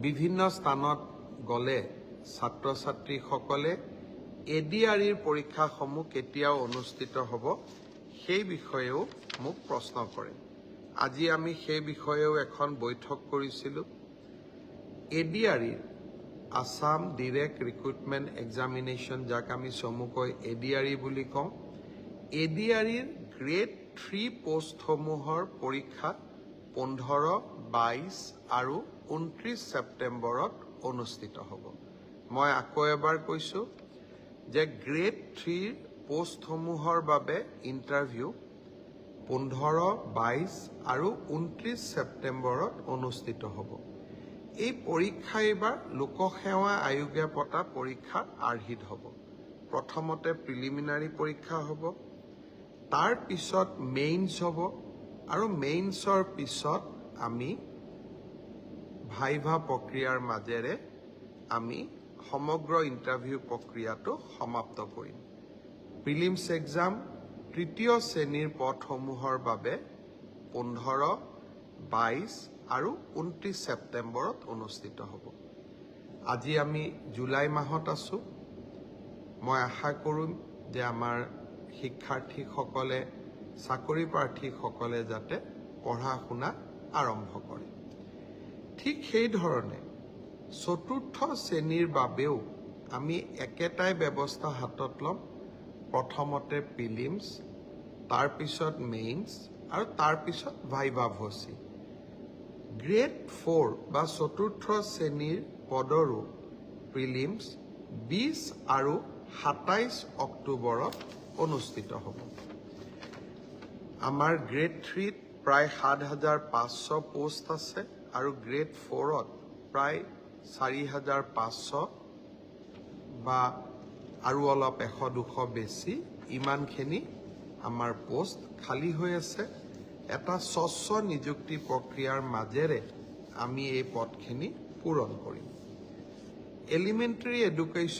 বিভিন্ন স্থানত গলে ছাত্ৰ ছাত্ৰীসকলে এডিআৰইৰ পৰীক্ষাসমূহ কেতিয়া অনুষ্ঠিত হ'ব সেই বিষয়েও মোক প্ৰশ্ন কৰে। আজি আমি সেই বিষয়েও এখন বৈঠক কৰিছিলোঁ। এডিআৰইৰ আসাম ডিৰেক্ট ৰিক্ৰুটমেণ্ট এক্সামিনেশ্যন, যাক আমি চমুকৈ এডিআৰই বুলি কওঁ, এডিআৰইৰ গ্ৰেড 3 পোষ্টসমূহৰ পৰীক্ষা 15, 22 আৰু 29 ছেপ্টেম্বৰত অনুষ্ঠিত হ'ব। মই আকৌ এবাৰ কৈছোঁ যে গ্ৰেড 3 পোষ্টসমূহৰ বাবে ইণ্টাৰভিউ 15, 22 আৰু 29 ছেপ্টেম্বৰত অনুষ্ঠিত হ'ব। এই পৰীক্ষা এইবাৰ লোকসেৱা আয়োগে পতা পৰীক্ষাৰ আৰ্হিত হ'ব। প্ৰথমতে প্ৰিলিমিনাৰী পৰীক্ষা হ'ব, তাৰ পিছত মেইনছ হ'ব, আৰু মেইনছৰ পিছত আমি ভাইভা প্ৰক্ৰিয়াৰ মাজেৰে আমি সমগ্ৰ ইণ্টাৰভিউ প্ৰক্ৰিয়াটো সমাপ্ত কৰিম। প্ৰিলিমছ এক্সাম তৃতীয় শ্ৰেণীৰ পদসমূহৰ বাবে 15, 22 আৰু 29 ছেপ্টেম্বৰত অনুষ্ঠিত হ'ব। আজি আমি জুলাই মাহত আছোঁ। মই আশা কৰিম যে আমাৰ শিক্ষাৰ্থীসকলে, চাকৰি প্ৰাৰ্থীসকলে যাতে পঢ়া শুনা আৰম্ভ কৰে। ঠিক সেইধৰণে চতুৰ্থ শ্ৰেণীৰ বাবেও আমি একেটাই ব্যৱস্থা হাতত ল'ম। প্ৰথমতে প্ৰিলিমছ, তাৰপিছত মেইনছ আৰু তাৰপিছত ভাইভা ভচি। গ্ৰেড 4 বা চতুৰ্থ শ্ৰেণীৰ পদৰো প্ৰিলিমছ 20 আৰু 27 অক্টোবৰত অনুষ্ঠিত হ'ব। আমাৰ গ্ৰেড 3ত প্ৰায় 7,500 পোষ্ট আছে আৰু গ্ৰেড 4ত প্ৰায় 4,500 বা আৰু অলপ 100-200 বেছি, ইমানখিনি আমাৰ পোষ্ট খালী হৈ আছে। এটা স্বচ্ছ নিযুক্তি প্ৰক্ৰিয়াৰ মাজেৰে আমি এই পদখিনি পূৰণ কৰিম। Elementary education